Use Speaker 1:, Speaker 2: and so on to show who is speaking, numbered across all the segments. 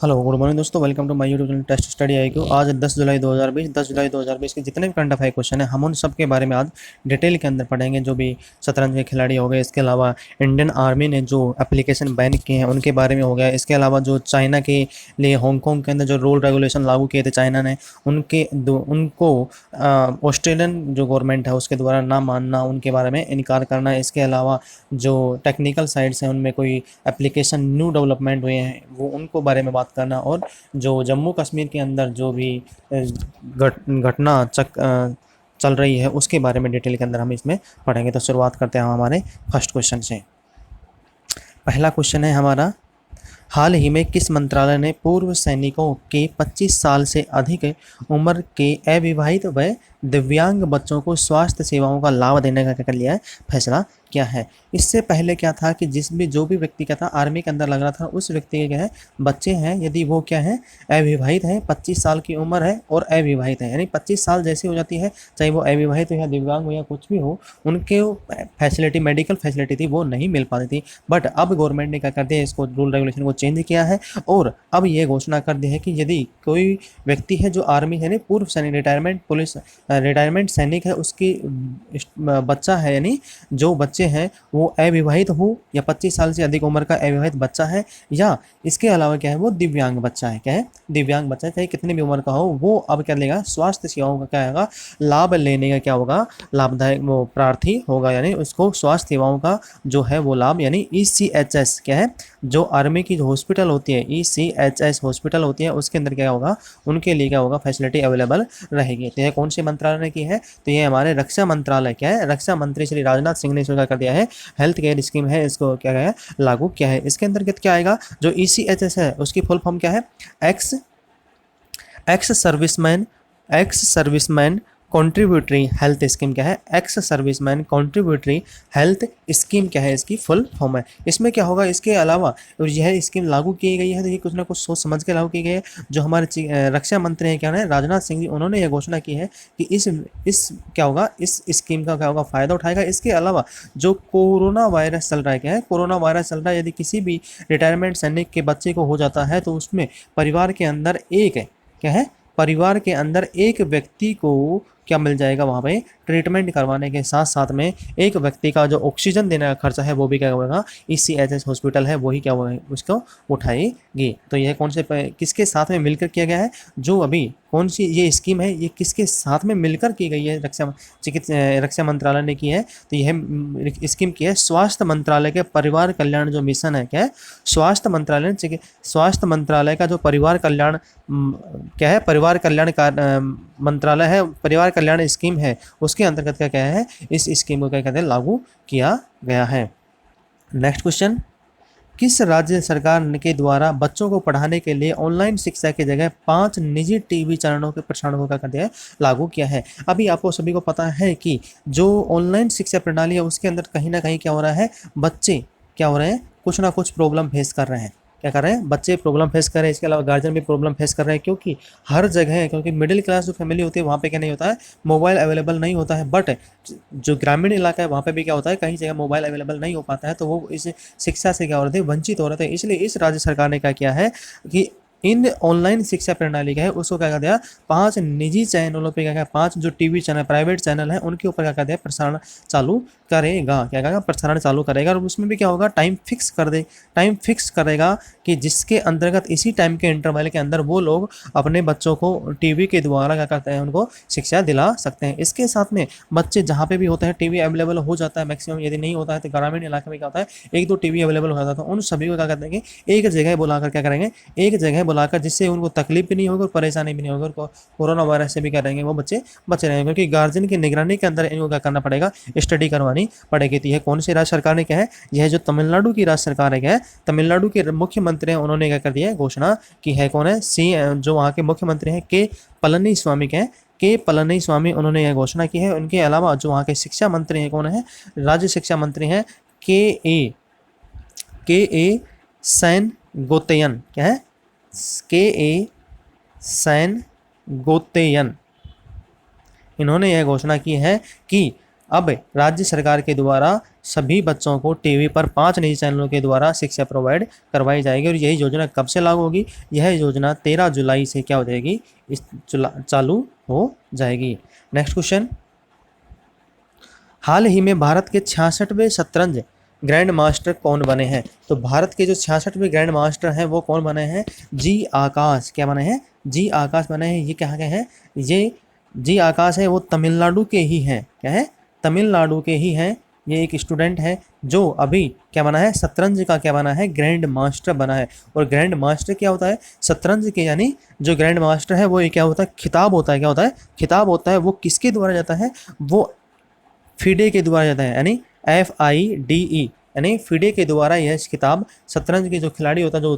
Speaker 1: Hello good morning दोस्तों, welcome to my YouTube channel test study IQ. आज 10 जुलाई 2020 के जितने भी करंट अफेयर क्वेश्चन हैं हम उन सब के बारे में आज डिटेल के अंदर पढ़ेंगे। जो भी शतरंज के खिलाड़ी हो गए, इसके अलावा इंडियन आर्मी ने जो एप्लीकेशन बैन किए हैं उनके बारे में हो गया, इसके अलावा जो चाइना के लिए हांगकांग के अंदर जो रूल रेगुलेशन लागू किए थे चाइना ने, उनको ऑस्ट्रेलियन जो गवर्नमेंट है उसके द्वारा ना मानना, उनके बारे में इनकार करना। इसके अलावा जो टेक्निकल साइड्स हैं उनमें कोई एप्लीकेशन न्यू डेवलपमेंट हुए हैं वो उनको बारे में बात करना, और जो जम्मू कश्मीर के अंदर जो भी घटना चल रही है उसके बारे में डिटेल के अंदर हम इसमें पढ़ेंगे। तो शुरुआत करते हैं हम हमारे फर्स्ट क्वेश्चन से। पहला क्वेश्चन है हमारा, हाल ही में किस मंत्रालय ने पूर्व सैनिकों के 25 साल से अधिक उम्र के अविवाहित व दिव्यांग बच्चों को स्वास्थ्य सेवाओं का लाभ देने का क्या कर लिया है, फैसला क्या है। इससे पहले क्या था कि जो भी व्यक्ति क्या था आर्मी के अंदर लग रहा था, उस व्यक्ति के क्या है बच्चे हैं, यदि वो क्या है अविवाहित है, 25 साल की उम्र है और अविवाहित है, यानी 25 साल जैसे हो जाती है, चाहे वो अविवाहित हो या दिव्यांग हो या कुछ भी हो, उनके फैसिलिटी मेडिकल फैसिलिटी थी वो नहीं मिल पाती थी। बट अब गवर्नमेंट ने क्या कर दिया, इसको रूल रेगुलेशन को चेंज किया है और अब ये घोषणा कर दी है कि यदि कोई व्यक्ति है जो आर्मी है, पूर्व सैनिक, रिटायरमेंट सैनिक है, उसकी बच्चा है, यानी जो बच्चे हैं वो अविवाहित हो या 25 साल से अधिक उम्र का अविवाहित बच्चा है, या इसके अलावा क्या है वो दिव्यांग बच्चा है, क्या है दिव्यांग बच्चा है, चाहे कितनी भी उम्र का हो, वो अब क्या लेगा स्वास्थ्य सेवाओं का क्या होगा लाभ लेने का क्या होगा लाभदायक वो प्रार्थी होगा, यानी उसको स्वास्थ्य सेवाओं का जो है वो लाभ, यानी ECHS क्या है, जो आर्मी की जो हॉस्पिटल होती है ECHS हॉस्पिटल होती है उसके अंदर क्या होगा उनके लिए क्या होगा फैसिलिटी अवेलेबल रहेगी। तो यह कौन से मंत्रालय ने की है, तो ये हमारे रक्षा मंत्रालय क्या है, रक्षा मंत्री श्री राजनाथ सिंह ने इसको कर दिया है, हेल्थ केयर स्कीम है, इसको क्या है लागू किया है। इसके अंतर्गत क्या आएगा, जो ECHS है उसकी फुल फॉर्म क्या है, x ex serviceman contributory health scheme क्या है, ex serviceman contributory health scheme क्या है, इसकी फुल फॉर्म है। इसमें क्या होगा, इसके अलावा यह स्कीम लागू की गई है तो ये कुछ ना कुछ सोच समझ के लागू की गई है। जो हमारे रक्षा मंत्री हैं क्या है राजनाथ सिंह जी, उन्होंने यह घोषणा की है कि इस क्या होगा, इस स्कीम का क्या होगा फायदा उठाएगा। इसके अलावा जो कोरोना वायरस चल रहा है, क्या है कोरोना वायरस चल रहा है, यदि किसी भी रिटायरमेंट सैनिक के बच्चे को हो जाता है तो उसमें परिवार के अंदर क्या है परिवार के अंदर एक व्यक्ति को क्या मिल जाएगा, वहाँ पे ट्रीटमेंट करवाने के साथ साथ में एक व्यक्ति का जो ऑक्सीजन देने का खर्चा है वो भी क्या होगा ECHS हॉस्पिटल है वही क्या होगा उसको उठाएगी। तो यह कौन से किसके साथ में मिलकर किया गया है, जो अभी कौन सी ये स्कीम है ये किसके साथ में मिलकर की गई है, रक्षा मंत्रालय ने की है। तो यह स्कीम की है स्वास्थ्य मंत्रालय के परिवार कल्याण जो मिशन है, क्या है स्वास्थ्य मंत्रालय का जो परिवार कल्याण क्या है परिवार कल्याण मंत्रालय है, परिवार कल्याण स्कीम है, उसके अंतर्गत क्या है इस स्कीम को क्या कहते हैं लागू किया गया है। नेक्स्ट क्वेश्चन, किस राज्य सरकार के द्वारा बच्चों को पढ़ाने के लिए ऑनलाइन शिक्षा की जगह 5 निजी टीवी चैनलों के प्रसारण को क्या कर दिया है लागू किया है। अभी आपको सभी को पता है कि जो ऑनलाइन शिक्षा प्रणाली है उसके अंदर कहीं ना कहीं क्या हो रहा है, बच्चे क्या हो रहे हैं कुछ ना कुछ प्रॉब्लम फेस कर रहे हैं, क्या कर रहे हैं बच्चे प्रॉब्लम फेस कर रहे हैं, इसके अलावा गार्जियन भी प्रॉब्लम फेस कर रहे हैं, क्योंकि हर जगह क्योंकि मिडिल क्लास जो फैमिली होती है वहाँ पे क्या नहीं होता है मोबाइल अवेलेबल नहीं होता है। बट जो ग्रामीण इलाका है वहाँ पे भी क्या होता है कहीं जगह मोबाइल अवेलेबल नहीं हो पाता है, तो वो इस शिक्षा से क्या हो रहे थे वंचित हो रहे थे। इसलिए इस राज्य सरकार ने क्या किया है कि इन ऑनलाइन शिक्षा प्रणाली का है उसको क्या कर दिया 5 निजी चैनलों पे क्या 5 जो टीवी चैनल प्राइवेट चैनल है उनके ऊपर क्या कर दिया प्रसारण चालू करेगा, क्या करेगा प्रसारण चालू करेगा। और उसमें भी क्या होगा टाइम फिक्स करेगा कि जिसके अंतर्गत इसी टाइम के इंटरवल के अंदर वो लोग अपने बच्चों को टीवी के द्वारा क्या करते हैं उनको शिक्षा दिला सकते हैं। इसके साथ में बच्चे जहाँ पे भी होते हैं टीवी अवेलेबल हो जाता है मैक्सिमम, यदि नहीं होता है तो ग्रामीण इलाके में क्या होता है 1-2 टीवी अवेलेबल हो जाता है, तो उन सभी को क्या करते हैं कि एक जगह बुलाकर क्या करेंगे एक जगह बुलाकर, जिससे उनको तकलीफ भी नहीं होगी और परेशानी भी नहीं होगी और कोरोना वायरस से भी क्या रहेंगे वो बच्चे बचे रहेंगे, क्योंकि गार्जियन की निगरानी के अंदर इनको क्या करना पड़ेगा स्टडी करवानी पड़ेगी। तो यह कौन सी राज्य सरकार ने क्या है, यह जो तमिलनाडु की राज्य सरकार है क्या है तमिलनाडु के मुख्यमंत्री हैं उन्होंने क्या कर दिया है घोषणा की है। कौन है जो वहाँ के मुख्यमंत्री हैं के पलनीस्वामी उन्होंने यह घोषणा की है। उनके अलावा जो वहाँ के शिक्षा मंत्री हैं कौन है, राज्य शिक्षा मंत्री हैं के ए सैन गोतेयन, क्या है के सैन गोतेयन, इन्होंने यह घोषणा की है कि अब राज्य सरकार के द्वारा सभी बच्चों को टीवी पर 5 निजी चैनलों के द्वारा शिक्षा प्रोवाइड करवाई जाएगी। और यही योजना कब से लागू होगी? यह योजना 13 जुलाई से क्या हो जाएगी? चालू हो जाएगी। नेक्स्ट क्वेश्चन, हाल ही में भारत के 66वें शतरंज ग्रैंड मास्टर कौन बने हैं? तो भारत के जो 66वें ग्रैंड मास्टर हैं वो कौन बने हैं? जी आकाश। क्या बने हैं? जी आकाश बने हैं। ये कहाँ के हैं? ये जी आकाश है वो तमिलनाडु के ही हैं। क्या है? तमिलनाडु के ही हैं। ये एक स्टूडेंट है जो अभी क्या बना है? शतरंज का क्या बना है? ग्रैंड मास्टर बना है। और ग्रैंड मास्टर क्या होता है? शतरंज के यानी जो ग्रैंड मास्टर है वो ये क्या होता है? खिताब होता है। क्या होता है? खिताब होता है। वो किसके द्वारा जाता है? वो फिडे के द्वारा जाता है, यानी FIDE, यानी फिडे के द्वारा यह किताब शतरंज के जो खिलाड़ी होता है, जो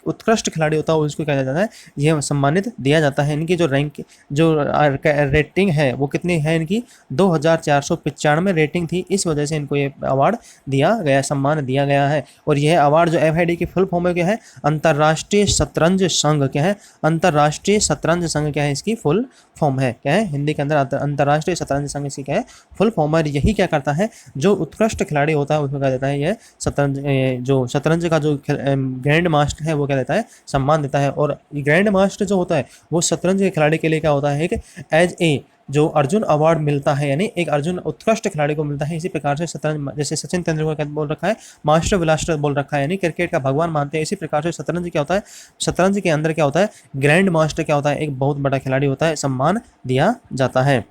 Speaker 1: उत्कृष्ट खिलाड़ी होता है, उसको क्या जाता है? यह सम्मानित दिया जाता है। इनकी जो रैंक जो रेटिंग है वो कितनी है? इनकी 2495 रेटिंग थी। इस वजह से इनको ये अवार्ड दिया गया, सम्मान दिया गया है। और यह अवार्ड जो FIDE की फुल फॉर्म में क्या है? अंतर्राष्ट्रीय शतरंज संघ। क्या है? अंतर्राष्ट्रीय शतरंज संघ क्या है? इसकी फुल फॉर्म है। क्या है? हिंदी के अंदर अंतर्राष्ट्रीय शतरंज संघ इसकी क्या है? फुल फॉर्म है। यही क्या करता है? जो उत्कृष्ट खिलाड़ी होता है उसको क्या देता है? यह शतरंज जो शतरंज का जो ग्रैंड मास्टर है वो क्या देता है? सम्मान देता है। और ग्रैंड मास्टर जो होता है वो शतरंज के खिलाड़ी के लिए क्या होता है? एक एज ए जो अर्जुन अवार्ड मिलता है, यानी एक अर्जुन उत्कृष्ट खिलाड़ी को मिलता है। इसी प्रकार से शतरंज, जैसे सचिन तेंदुलकर क्या बोल रखा है? मास्टर ब्लास्टर बोल रखा है, यानी क्रिकेट का भगवान मानते हैं। इसी प्रकार से शतरंज क्या होता है? शतरंज के अंदर क्या होता है? ग्रैंड मास्टर क्या होता है? एक बहुत बड़ा खिलाड़ी होता है, सम्मान दिया जाता है।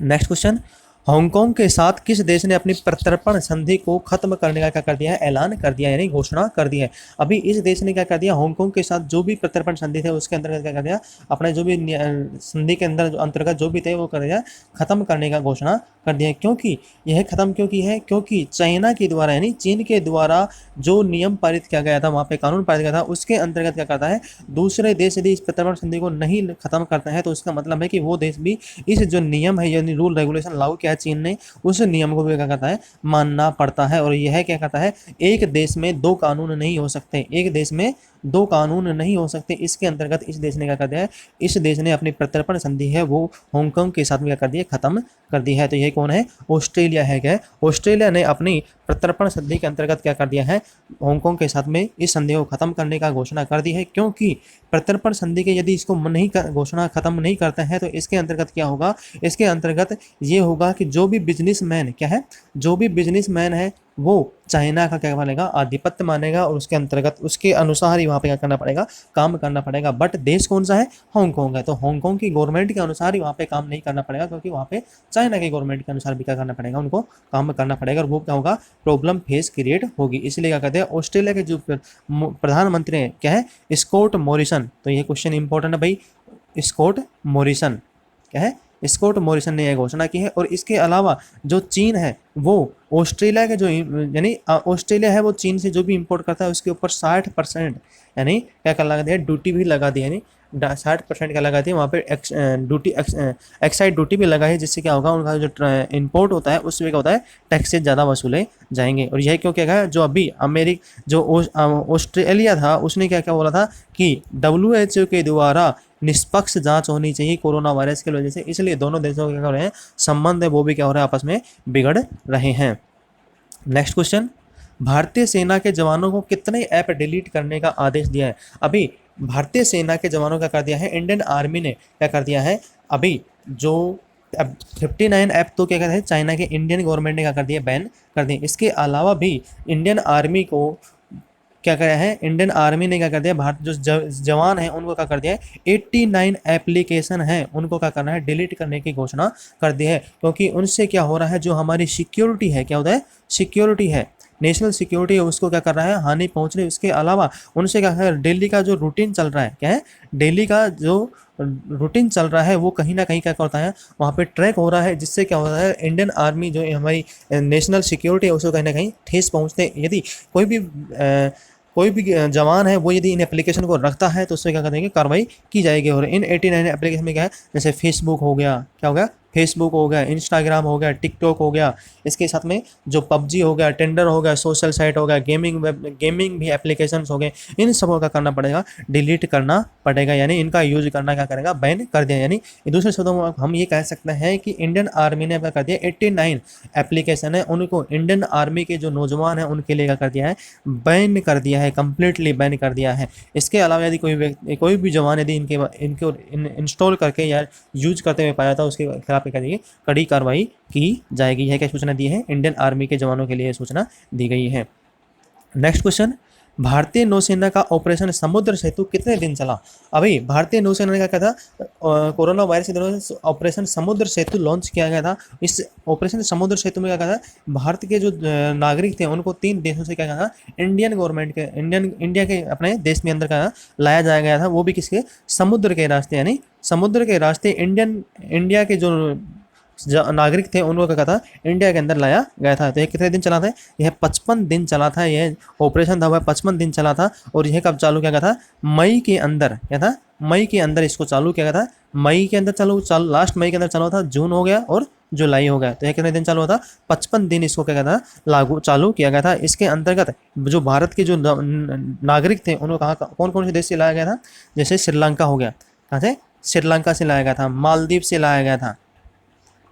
Speaker 1: नेक्स्ट क्वेश्चन, हांगकांग के साथ किस देश ने अपनी प्रत्यर्पण संधि को खत्म करने का क्या कर दिया है? ऐलान कर दिया, यानी घोषणा कर दी है। अभी इस देश ने क्या कर दिया? हांगकांग के साथ जो भी प्रत्यर्पण संधि थे उसके अंतर्गत क्या कर दिया? अपने जो भी संधि के अंदर जो अंतर्गत जो भी थे वो कर दिया, खत्म करने का घोषणा कर दिया है। क्योंकि यह खत्म क्यों की है? क्योंकि चाइना के द्वारा, यानी चीन के द्वारा जो नियम पारित किया गया था, वहाँ पे कानून पारित किया था, उसके अंतर्गत क्या करता है? दूसरे देश यदि इस प्रत्यर्पण संधि को नहीं खत्म करते हैं तो उसका मतलब है कि वो देश भी इस जो नियम है, यानी रूल रेगुलेशन लागू किया है चीन ने, उस नियम को भी क्या करता है? मानना पड़ता है। और यह क्या कहता है? एक देश में दो कानून नहीं हो सकते। एक देश में दो कानून नहीं हो सकते। इसके अंतर्गत इस देश ने क्या कर दिया है? इस देश ने अपनी प्रत्यर्पण संधि है वो हांगकांग के साथ में क्या कर दी है? खत्म कर दी है। तो यह कौन है? ऑस्ट्रेलिया है। क्या? ऑस्ट्रेलिया ने अपनी प्रत्यर्पण संधि के अंतर्गत क्या कर दिया है? हांगकांग के साथ में इस संधि को खत्म करने का घोषणा कर दी है। क्योंकि प्रत्यर्पण संधि के यदि इसको नहीं घोषणा खत्म नहीं करते हैं तो इसके अंतर्गत क्या होगा? इसके अंतर्गत ये होगा कि जो भी बिजनेसमैन क्या है? जो भी बिजनेसमैन है वो चाइना का क्या मानेगा? आधिपत्य मानेगा। और उसके अंतर्गत उसके अनुसार ही वहाँ पे क्या करना पड़ेगा? काम करना पड़ेगा। बट देश कौन सा है? हांगकांग है। तो हांगकांग की गवर्नमेंट के अनुसार ही वहाँ पे काम नहीं करना पड़ेगा, क्योंकि वहाँ पे चाइना की गवर्नमेंट के अनुसार भी क्या करना पड़ेगा? उनको काम करना पड़ेगा। और वो क्या होगा? प्रॉब्लम फेस क्रिएट होगी। इसलिए क्या कहते हैं? ऑस्ट्रेलिया के जो प्रधानमंत्री हैं क्या है? Scott Morrison. तो ये क्वेश्चन इंपॉर्टेंट है भाई। स्कॉट मॉरिसन क्या है? स्कॉट मॉरिसन ने यह घोषणा की है। और इसके अलावा जो चीन है वो ऑस्ट्रेलिया के जो, यानी ऑस्ट्रेलिया है वो चीन से जो भी इंपोर्ट करता है उसके ऊपर 60% यानी क्या कर लगा दिया? ड्यूटी भी लगा दी, यानी 60% का लगा दिया। वहाँ पे ड्यूटी एक्साइड ड्यूटी भी लगा है, जिससे क्या होगा? उनका जो इंपोर्ट होता है उसमें क्या होता है? टैक्सेस ज़्यादा वसूले जाएंगे। और यह क्यों क्या है? जो अभी जो ऑस्ट्रेलिया था उसने क्या क्या बोला था कि WHO के द्वारा निष्पक्ष जांच होनी चाहिए कोरोना वायरस की वजह से। इसलिए दोनों देशों के क्या हो रहे हैं? संबंध है वो भी क्या हो रहा है? आपस में बिगड़ रहे हैं। नेक्स्ट क्वेश्चन, भारतीय सेना के जवानों को कितने ऐप डिलीट करने का आदेश दिया है? अभी भारतीय सेना के जवानों का कर दिया है, इंडियन आर्मी ने क्या कर दिया है? अभी जो अब 59 ऐप तो क्या कहते हैं? चाइना के इंडियन गवर्नमेंट ने क्या कर दिया? बैन कर दिए। इसके अलावा भी इंडियन आर्मी को क्या करा है? इंडियन आर्मी ने क्या कर दिया? भारत जो जवान हैं उनको क्या कर दिया है? 89 एप्लीकेशन है उनको क्या करना है? डिलीट करने की घोषणा कर दी है। क्योंकि उनसे क्या हो रहा है? जो हमारी सिक्योरिटी है, क्या होता है? सिक्योरिटी है, नेशनल सिक्योरिटी है, उसको क्या कर रहा है? हानि पहुंच रही है। उसके अलावा उनसे क्या है? दिल्ली का जो रूटीन चल रहा है, क्या है? दिल्ली का जो रूटीन चल रहा है वो कहीं ना कहीं क्या करता है? वहाँ पे ट्रैक हो रहा है, जिससे क्या होता है? इंडियन आर्मी जो हमारी नेशनल सिक्योरिटी है उसको कहीं ना कहीं ठेस पहुँचते। यदि कोई भी जवान है वो यदि इन एप्लीकेशन को रखता है तो उससे क्या करेंगे? कार्रवाई की जाएगी। और इन 89 एप्लीकेशन में क्या है? जैसे फेसबुक हो गया, क्या हो गया? फेसबुक हो गया, इंस्टाग्राम हो गया, टिकटॉक हो गया, इसके साथ में जो पबजी हो गया, टेंडर हो गया, सोशल साइट हो गया, गेमिंग भी एप्लीकेशंस हो गए, इन सबों का करना पड़ेगा, डिलीट करना पड़ेगा, यानी इनका यूज करना क्या करेगा, बैन कर दिया। यानी दूसरे शब्दों में हम ये कह सकते हैं कि इंडियन आर्मी ने क्या कर दिया, 89 एप्लीकेशन है उनको इंडियन आर्मी के जो नौजवान हैं उनके लिए क्या कर दिया है, बैन कर दिया है, कंप्लीटली बैन कर दिया है। इसके अलावा यदि कोई भी जवान यदि इनको इंस्टॉल करके या यूज करते हुए पाया था, उसके खिलाफ क्या करेगी, कड़ी कार्रवाई की जाएगी। यह क्या सूचना दी है, इंडियन आर्मी के जवानों के लिए सूचना दी गई है। नेक्स्ट क्वेश्चन, भारतीय नौसेना का ऑपरेशन समुद्र सेतु कितने दिन चला? अभी भारतीय नौसेना ने क्या कहा था, कोरोना वायरस के दौरान ऑपरेशन समुद्र सेतु लॉन्च किया गया था। इस ऑपरेशन समुद्र सेतु में क्या कहा था, भारत के जो नागरिक थे उनको 3 देशों से क्या कहा था, इंडियन गवर्नमेंट के इंडिया के अपने देश में अंदर का लाया जाया गया था, वो भी किसके, समुद्र के रास्ते, यानी समुद्र के रास्ते इंडिया के जो नागरिक थे उनको क्या था, इंडिया के अंदर लाया गया था। तो ये कितने दिन चला था, यह 55 दिन चला था, यह ऑपरेशन था वह 55 दिन चला था। और यह कब चालू किया गया था, मई के अंदर, क्या था, मई के अंदर इसको चालू किया गया था, मई के अंदर लास्ट मई के अंदर चालू था, जून हो गया और जुलाई हो गया। तो यह कितने दिन चालू था, 55 दिन इसको क्या गया था, चालू किया गया था। इसके अंतर्गत जो भारत के जो नागरिक थे उनको कहाँ, कौन कौन से देश से लाया गया था, जैसे श्रीलंका हो गया, कहाँ से, श्रीलंका से लाया गया था, मालदीव से लाया गया था,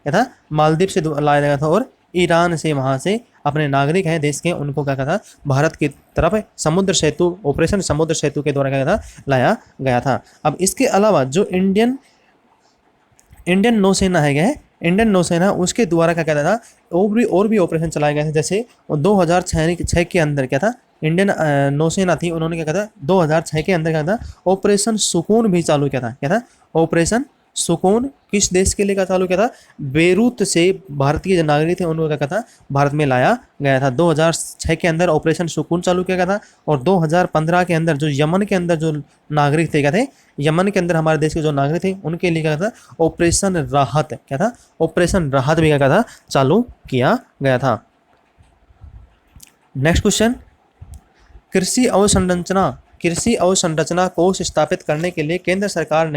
Speaker 1: क्या था, मालदीव से लाया गया था, और ईरान से, वहाँ से अपने नागरिक हैं देश के, उनको क्या कहा था, भारत की तरफ समुद्र सेतु, ऑपरेशन समुद्र सेतु के द्वारा क्या था, लाया गया था। अब इसके अलावा जो इंडियन नौसेना है, क्या है, इंडियन नौसेना, उसके द्वारा क्या कहता था, और भी ऑपरेशन चलाए गए थे। जैसे 2006 के अंदर क्या था, इंडियन नौसेना थी, उन्होंने क्या कहा था, 2006 के अंदर क्या था, ऑपरेशन सुकून भी चालू किया था। क्या था, ऑपरेशन सुकून किस देश के लिए का चालू किया था, बेरूत से भारतीय जो नागरिक थे उनको क्या था, भारत में लाया गया था। 2006 के अंदर ऑपरेशन सुकून चालू किया गया था। और 2015 के अंदर जो यमन के अंदर जो नागरिक थे, क्या थे, यमन के अंदर हमारे देश के जो नागरिक थे उनके लिए क्या था, ऑपरेशन राहत, क्या था, ऑपरेशन राहत भी क्या था, चालू किया गया था। नेक्स्ट क्वेश्चन, कृषि अवसंरचना कोष स्थापित करने के लिए केंद्र सरकार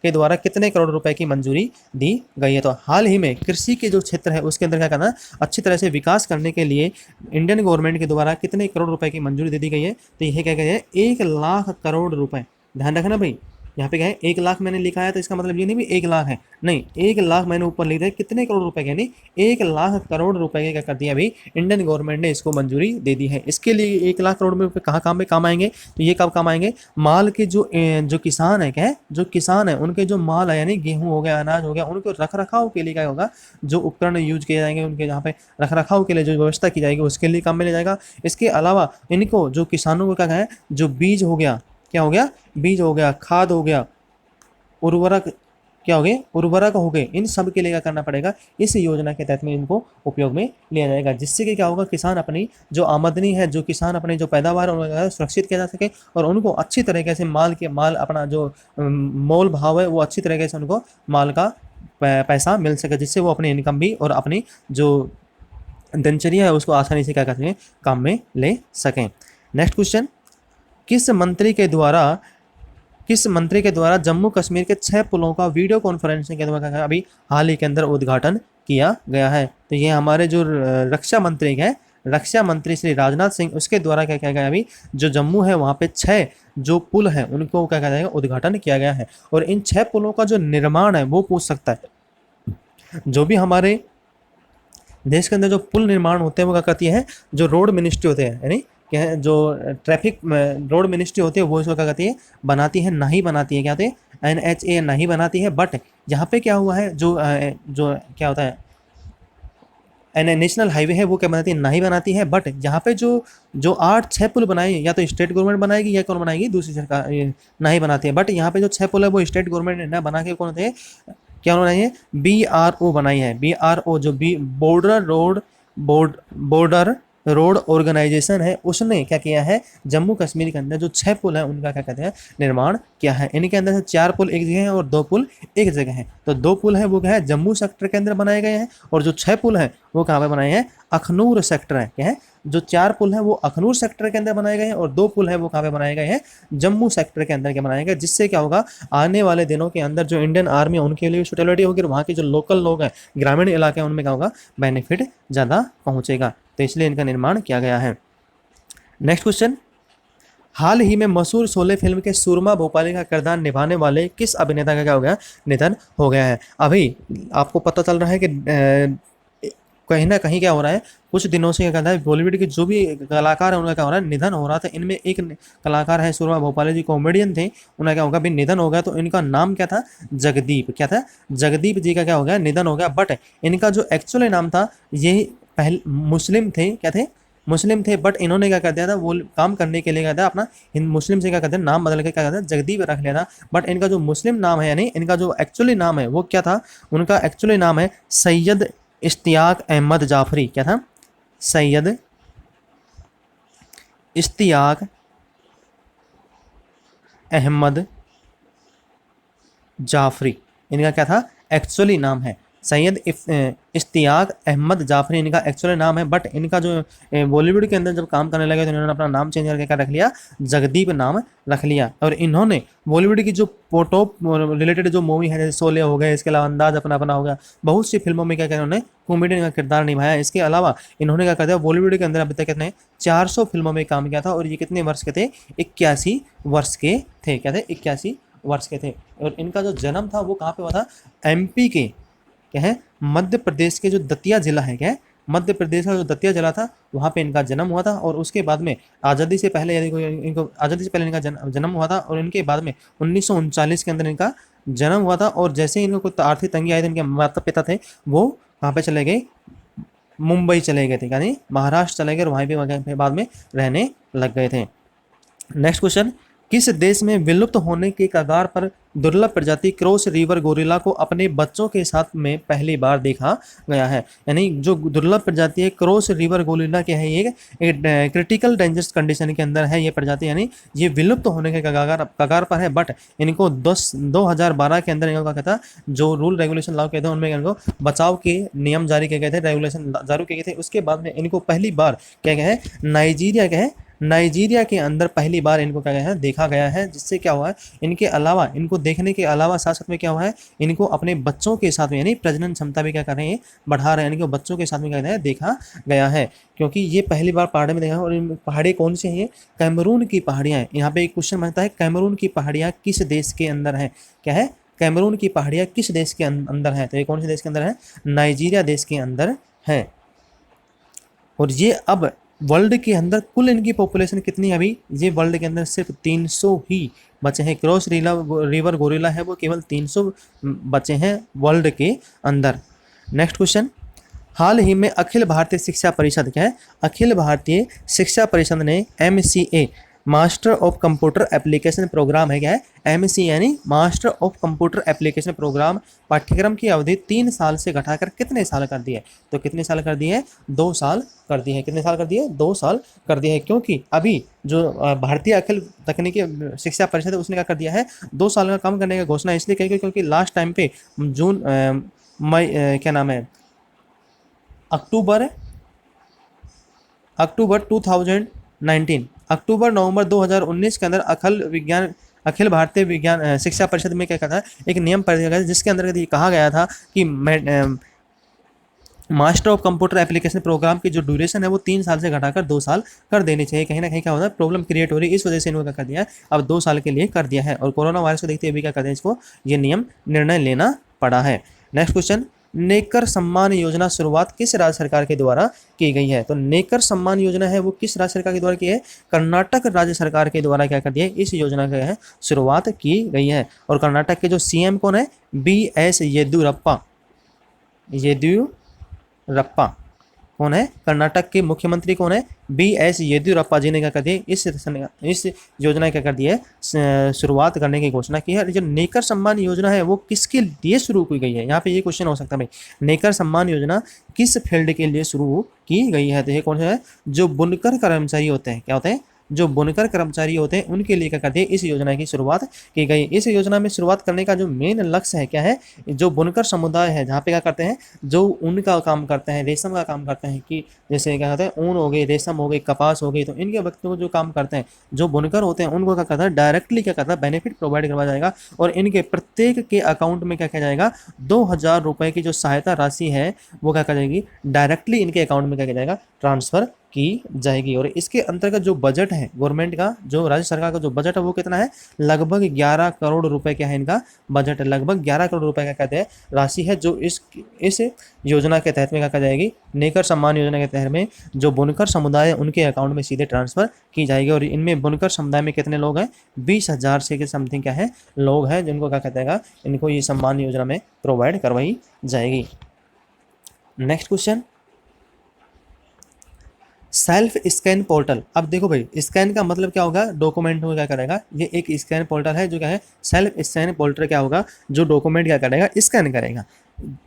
Speaker 1: के द्वारा कितने करोड़ रुपए की मंजूरी दी गई है? तो हाल ही में कृषि के जो क्षेत्र है उसके अंदर क्या करना, अच्छी तरह से विकास करने के लिए इंडियन गवर्नमेंट के द्वारा कितने करोड़ रुपए की मंजूरी दे दी गई है? तो यह क्या है, 1 लाख करोड़ रुपए। ध्यान रखना भाई, यहाँ पे क्या है, 1 लाख मैंने लिखा है तो इसका मतलब ये नहीं भी 1 लाख है, नहीं, 1 लाख मैंने ऊपर लिख दिया, कितने करोड़ रुपए के, यानी 1 लाख करोड़ रुपए के क्या कर दिया अभी इंडियन गवर्नमेंट ने इसको मंजूरी दे दी है। इसके लिए 1 लाख करोड़ रुपए कहाँ काम आएंगे, तो ये कब काम आएंगे, माल के जो किसान है, क्या है, जो किसान है उनके जो माल है, यानी गेहूँ हो गया, अनाज हो गया, उनको रख रखाव के लिए क्या होगा, जो उपकरण यूज किए जाएंगे उनके जहाँ पे रख रखाव के लिए जो व्यवस्था की जाएगी उसके लिए काम में ले जाएगा। इसके अलावा इनको जो किसानों को क्या है, जो बीज हो गया, क्या हो गया, बीज हो गया, खाद हो गया, उर्वरक, क्या हो गए, उर्वरक हो गए, इन सब के लिए क्या करना पड़ेगा, इस योजना के तहत में इनको उपयोग में लिया जाएगा। जिससे कि क्या होगा, किसान अपनी जो आमदनी है, जो किसान अपनी जो पैदावार है सुरक्षित किया जा सके, और उनको अच्छी तरीके से माल अपना जो मोल भाव है वो अच्छी तरीके से उनको माल का पैसा मिल सके, जिससे वो अपनी इनकम भी और अपनी जो दिनचर्या है उसको आसानी से क्या कर सकें, काम में ले सकें। नेक्स्ट क्वेश्चन, किस मंत्री के द्वारा जम्मू कश्मीर के 6 पुलों का वीडियो कॉन्फ्रेंसिंग के द्वारा अभी हाल ही के अंदर उद्घाटन किया गया है? तो ये हमारे जो रक्षा मंत्री हैं, रक्षा मंत्री श्री राजनाथ सिंह, उसके द्वारा क्या किया गया, अभी जो जम्मू है वहाँ पे 6 जो पुल हैं उनको क्या कहता है, उद्घाटन किया गया है। और इन 6 पुलों का जो निर्माण है वो पूछ सकता है, जो भी हमारे देश के अंदर जो पुल निर्माण होते हैं वो क्या करती है, जो रोड मिनिस्ट्री होते हैं, यानी क्या है, जो ट्रैफिक रोड मिनिस्ट्री होती है वो इसको क्या करती है, बनाती है, नहीं बनाती है, क्या होती है, NHA नहीं बनाती है। बट यहाँ पे क्या हुआ है, जो क्या होता है, नेशनल हाईवे है वो क्या बनाती है, नहीं बनाती है। बट यहाँ पे जो 8-6 पुल बनाए, या तो स्टेट गवर्नमेंट बनाएगी या कौन बनाएगी, दूसरी सरकार नहीं बनाती है। बट यहाँ पे जो 6 पुल है वो स्टेट गवर्नमेंट ने ना बना के कौन थे, क्या बनाई है, BRO बनाई है। BRO जो बॉर्डर रोड ऑर्गेनाइजेशन है, उसने क्या किया है, जम्मू कश्मीर के अंदर जो 6 पुल है उनका क्या कहते हैं, निर्माण किया है। इनके अंदर से 4 पुल एक जगह है और 2 पुल एक जगह है। तो 2 पुल है वो क्या है, जम्मू सेक्टर के अंदर बनाए गए हैं, और जो 6 पुल हैं वो कहाँ पे बनाए हैं, अखनूर सेक्टर है। क्या है? जो 4 पुल है वो अखनूर सेक्टर के अंदर बनाए गए हैं और 2 पुल है वो कहाँ पे बनाए गए हैं? जम्मू सेक्टर के अंदर के बनाए गए, जिससे क्या होगा, आने वाले दिनों के अंदर जो इंडियन आर्मी है उनके लिए सुटेलिटी होगी और वहाँ के जो लोकल लोग हैं, ग्रामीण इलाके हैं, उनमें क्या होगा, बेनिफिट ज़्यादा पहुँचेगा। तो इसलिए इनका निर्माण किया गया है। नेक्स्ट क्वेश्चन, हाल ही में मशहूर शोले फिल्म के सुरमा भोपाली का किरदार निभाने वाले किस अभिनेता का क्या हो गया? निधन हो गया है। अभी आपको पता चल रहा है कि कहीं ना कहीं क्या हो रहा है, कुछ दिनों से क्या कहता है, बॉलीवुड के जो भी कलाकार हैं उनका क्या हो रहा है, निधन हो रहा था। इनमें एक कलाकार है सुरमा भोपाली जी, कॉमेडियन थे, उनका क्या होगा, भी निधन हो गया। तो इनका नाम क्या था? जगदीप। क्या था? जगदीप जी का क्या हो गया? निधन हो गया। बट इनका जो एक्चुअली नाम था, ये पहले मुस्लिम थे। क्या थे? मुस्लिम थे। बट इन्होंने क्या कर दिया था, वो काम करने के लिए क्या था, अपना मुस्लिम से क्या कहते हैं, नाम बदल के क्या कहते हैं, जगदीप रख लिया था। बट इनका जो मुस्लिम नाम है, यानी इनका जो एक्चुअली नाम है वो क्या था? उनका एक्चुअली नाम है सैयद इश्तियाक अहमद जाफरी। क्या था? सैयद इश्तियाक अहमद जाफरी इनका क्या था? एक्चुअली नाम है। सैयद इश्तियाक अहमद जाफरी इनका एक्चुअली नाम है। बट इनका जो बॉलीवुड के अंदर जब काम करने लगे तो इन्होंने अपना नाम चेंज करके क्या रख लिया? जगदीप नाम रख लिया। और इन्होंने बॉलीवुड की जो टॉप रिलेटेड जो मूवी है, जैसे शोले हो गए, इसके अलावा अंदाज अपना अपना हो गया, बहुत सी फिल्मों में क्या क्या इन्होंने कॉमेडियन का किरदार निभाया। इसके अलावा इन्होंने क्या कर दिया, बॉलीवुड के अंदर अभी तक कितने 400 फिल्मों में काम किया था। और ये कितने वर्ष के थे? 81 वर्ष के थे। क्या थे? 81 वर्ष के थे। और इनका जो जन्म था वो कहाँ पे हुआ था? एमपी के, क्या है, मध्य प्रदेश के जो दतिया जिला है, क्या है, मध्य प्रदेश का जो दतिया जिला था, वहाँ पे इनका जन्म हुआ था। और उसके बाद में आज़ादी से पहले, यदि इनको आज़ादी से पहले इनका जन्म हुआ था। और इनके बाद में 1939 के अंदर इनका जन्म हुआ था। और जैसे ही इनको कोई आर्थिक तंगी आई थी, इनके माता पिता थे वो कहाँ पे चले गए? मुंबई चले गए थे, यानी महाराष्ट्र चले गए और वहीं पे बाद में रहने लग गए थे। नेक्स्ट क्वेश्चन, किस देश में विलुप्त होने के कगार पर दुर्लभ प्रजाति क्रॉस रिवर गोरिल्ला को अपने बच्चों के साथ में पहली बार देखा गया है? यानी जो दुर्लभ प्रजाति है क्रॉस रिवर गोरिल्ला क्या है, ये एक क्रिटिकल डेंजरस कंडीशन के अंदर है ये प्रजाति, यानी ये विलुप्त होने के कगार पर है। बट इनको 2012 के अंदर इनको क्या था, जो रूल रेगुलेशन लागू किए थे उनमें इनको बचाव के नियम जारी किए गए थे, रेगुलेशन जारी किए गए थे। उसके बाद में इनको पहली बार क्या है, नाइजीरिया क्या है, नाइजीरिया के अंदर पहली बार इनको क्या है, देखा गया है। जिससे क्या हुआ है, इनके अलावा, इनको देखने के अलावा साथ साथ में क्या हुआ है, इनको अपने बच्चों के साथ में, यानी प्रजनन क्षमता भी क्या कर रहे हैं, बढ़ा रहे हैं, यानी कि बच्चों के साथ में क्या है, देखा गया है। क्योंकि ये पहली बार पहाड़ी में देखा है। और इन पहाड़ी कौन से हैं? कैमरून की पहाड़ियाँ हैं। यहाँ पे एक क्वेश्चन बनता है, कैमरून की पहाड़ियाँ किस देश के अंदर है? क्या है? कैमरून की पहाड़ियाँ किस देश के अंदर है? तो ये कौन से देश के अंदर है? नाइजीरिया देश के अंदर है। और ये अब वर्ल्ड के अंदर कुल इनकी पॉपुलेशन कितनी है अभी? ये वर्ल्ड के अंदर सिर्फ 300 ही बचे हैं। क्रॉस रिवर गोरिल्ला है वो केवल 300 बचे हैं वर्ल्ड के अंदर। नेक्स्ट क्वेश्चन, हाल ही में अखिल भारतीय शिक्षा परिषद, क्या है, अखिल भारतीय शिक्षा परिषद ने MCA master of computer application program है, क्या है, MCA यानी master of computer application program पाठ्यक्रम की अवधि 3 साल से घटाकर कितने साल कर दी है? तो कितने साल कर दिए? 2 साल कर दिए हैं। कितने साल कर दिए? 2 साल कर दिए हैं। क्योंकि अभी जो भारतीय अखिल तकनीकी शिक्षा परिषद है उसने क्या कर दिया है, 2 साल का कम करने की घोषणा इसलिए की क्योंकि लास्ट टाइम पे मई क्या नाम है, अक्टूबर 2019, अक्टूबर नवंबर 2019 के अंदर अखिल भारतीय विज्ञान शिक्षा परिषद में क्या कहता है, एक नियम पारित किया गया जिसके अंदर ये कहा गया था कि master of computer application program की जो ड्यूरेशन है वो 3 साल से घटाकर 2 साल कर देनी चाहिए। कहीं ना कहीं क्या होता है, प्रॉब्लम क्रिएट हो रही है, इस वजह से इन्होंने क्या कर दिया है, अब 2 साल के लिए कर दिया है। और कोरोना वायरस को देखते हुए क्या कर दिया, इसको ये निर्णय लेना पड़ा है। नेक्स्ट क्वेश्चन, नेकर सम्मान योजना शुरुआत किस राज्य सरकार के द्वारा की गई है? तो नेकर सम्मान योजना है वो किस राज्य सरकार के द्वारा की है? कर्नाटक राज्य सरकार के द्वारा क्या कर दिया है, इस योजना का है शुरुआत की गई है। और कर्नाटक के जो CM कौन है? BS येदियुरप्पा कौन है? कर्नाटक के मुख्यमंत्री कौन है? BS येदियुरप्पा जी ने क्या कर दिया, इस योजना क्या कर दिया है, शुरुआत करने की घोषणा की है। जो नेकर सम्मान योजना है वो किसके लिए शुरू की गई है? यहाँ पे ये क्वेश्चन हो सकता है भाई, नेकर सम्मान योजना किस फील्ड के लिए शुरू की गई है? तो ये कौन सा है? जो बुनकर कर्मचारी होते हैं, क्या होते हैं? जो बुनकर कर्मचारी होते हैं उनके लिए क्या करती है, इस योजना की शुरुआत की गई। इस योजना में शुरुआत करने का जो मेन लक्ष्य है क्या है, जो बुनकर समुदाय है जहाँ पे क्या करते हैं, जो उनका काम करते हैं, रेशम का काम करते हैं, कि जैसे क्या कहते हैं ऊन हो गई, रेशम हो गई, कपास हो गई, तो इनके व्यक्तियों को जो काम करते हैं, जो बुनकर होते हैं, उनको क्या करता है, डायरेक्टली क्या करता है, बेनिफिट प्रोवाइड करवाया जाएगा। और इनके प्रत्येक के अकाउंट में क्या किया जाएगा, 2,000 रुपये की जो सहायता राशि है वो क्या कर जाएगी, डायरेक्टली इनके अकाउंट में क्या किया जाएगा, ट्रांसफर की जाएगी। और इसके अंतर्गत जो बजट है गवर्नमेंट का, जो राज्य सरकार का जो बजट है वो कितना है, लगभग 11 करोड़ रुपए क्या है, इनका बजट है, लगभग 11 करोड़ रुपए का कहते हैं राशि है, जो इस योजना के तहत में क्या कर जाएगी, नेकर सम्मान योजना के तहत में जो बुनकर समुदाय है उनके अकाउंट में सीधे ट्रांसफर की जाएगी। और इनमें बुनकर समुदाय में कितने लोग हैं, 20,000 से के समथिंग क्या है लोग हैं, जिनको क्या कहते हैं, इनको ये सम्मान योजना में प्रोवाइड करवाई जाएगी। Next question, self scan portal. अब देखो भाई, स्कैन का मतलब क्या होगा, डॉक्यूमेंट में क्या करेगा, ये एक स्कैन पोर्टल है जो क्या है, सेल्फ स्कैन पोर्टल क्या होगा, जो डॉक्यूमेंट क्या करेगा, स्कैन करेगा,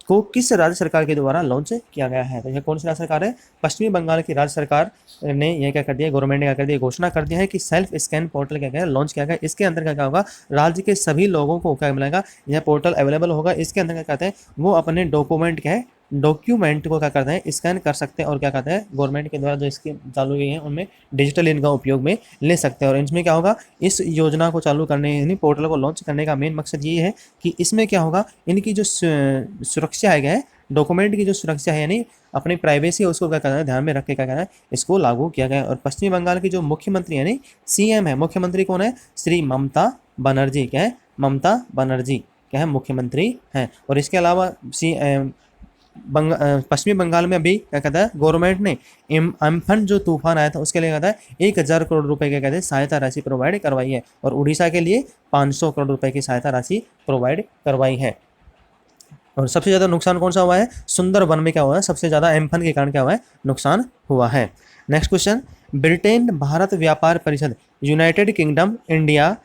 Speaker 1: को किस राज्य सरकार के द्वारा लॉन्च किया गया है। तो यह कौन सी राज्य सरकार है, पश्चिमी बंगाल की राज्य सरकार ने यह क्या कर दिया, गवर्नमेंट ने क्या कर दिया, घोषणा कर दिया है कि सेल्फ स्कैन पोर्टल क्या लॉन्च किया गया। इसके अंदर क्या होगा, राज्य के सभी लोगों को क्या मिलेगा, यह पोर्टल अवेलेबल होगा। इसके अंदर क्या कहते हैं, वो अपने डॉक्यूमेंट क्या है, डॉक्यूमेंट को क्या करते हैं, स्कैन कर सकते हैं, और क्या कहते हैं, गवर्नमेंट के द्वारा जो स्कीम चालू हुई है उनमें डिजिटल इनका उपयोग में ले सकते हैं। और इसमें क्या होगा, इस योजना को चालू करने, यानी पोर्टल को लॉन्च करने का मेन मकसद ये है कि इसमें क्या होगा, इनकी जो सुरक्षा है, डॉक्यूमेंट की जो सुरक्षा है, यानी अपनी प्राइवेसी है, उसको क्या करना है, ध्यान में रख के क्या करना है, इसको लागू किया गया है। और पश्चिम बंगाल की जो मुख्यमंत्री यानी सीएम है, मुख्यमंत्री कौन है, श्री ममता बनर्जी, क्या है, ममता बनर्जी क्या है, मुख्यमंत्री हैं। और इसके अलावा पश्चिमी बंगाल में अभी क्या कहता है, गवर्नमेंट ने अम्फन जो तूफान आया था उसके लिए कहता है 1,000 करोड़ रुपए के कहते हैं सहायता राशि प्रोवाइड करवाई है। और उड़ीसा के लिए 500 करोड़ रुपए की सहायता राशि प्रोवाइड करवाई है। और सबसे ज़्यादा नुकसान कौन सा हुआ है, सुंदरबन में क्या हुआ है, सबसे ज़्यादा एम्फन के कारण क्या हुआ है, नुकसान हुआ है। नेक्स्ट क्वेश्चन, ब्रिटेन भारत व्यापार परिषद United kingdom India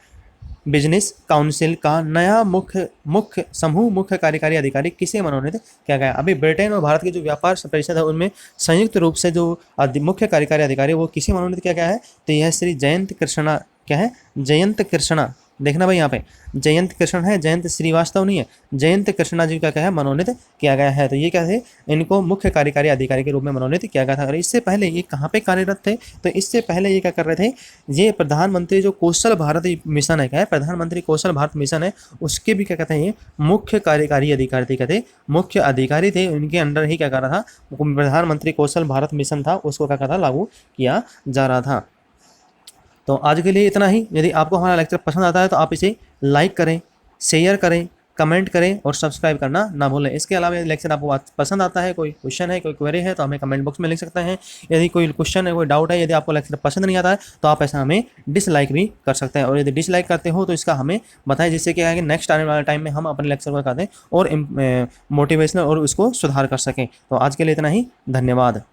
Speaker 1: business council का नया मुख्य कार्यकारी अधिकारी किसे मनोनीत किया गया। अभी ब्रिटेन और भारत की जो व्यापार परिषद है उनमें संयुक्त रूप से जो मुख्य कार्यकारी अधिकारी वो किसे मनोनीत किया गया है, तो यह श्री जयंत कृष्णा, क्या है, जयंत कृष्णा, देखना भाई यहाँ पे जयंत कृष्ण है, जयंत श्रीवास्तव नहीं है, जयंत कृष्णा जी का क्या है, मनोनीत किया गया है। तो ये क्या है, इनको मुख्य कार्यकारी अधिकारी के रूप में मनोनीत किया गया था। और इससे पहले ये कहाँ पे कार्यरत थे, तो इससे पहले ये क्या कर रहे थे, ये प्रधानमंत्री जो कौशल भारत मिशन है, क्या है, प्रधानमंत्री कौशल भारत मिशन है, उसके भी क्या कहते हैं, ये मुख्य कार्यकारी अधिकारी थे, कहते मुख्य अधिकारी थे, उनके अंडर ही क्या कर रहा था, प्रधानमंत्री कौशल भारत मिशन था, उसको क्या कर रहा था, लागू किया जा रहा था। तो आज के लिए इतना ही। यदि आपको हमारा लेक्चर पसंद आता है तो आप इसे लाइक करें, शेयर करें, कमेंट करें और सब्सक्राइब करना ना भूलें। इसके अलावा यदि लेक्चर आपको पसंद आता है, कोई क्वेश्चन है, कोई क्वेरी है, तो हमें कमेंट बॉक्स में लिख सकते हैं। यदि कोई क्वेश्चन है, कोई डाउट है, यदि आपको लेक्चर पसंद नहीं आता है तो आप ऐसा हमें डिसलाइक भी कर सकते हैं। और यदि डिसलाइक करते हो तो इसका हमें बताएं, जिससे क्या है कि नेक्स्ट आने वाले टाइम में हम अपने लेक्चर को करते हैं और मोटिवेशनल और उसको सुधार कर सकें। तो आज के लिए इतना ही, धन्यवाद।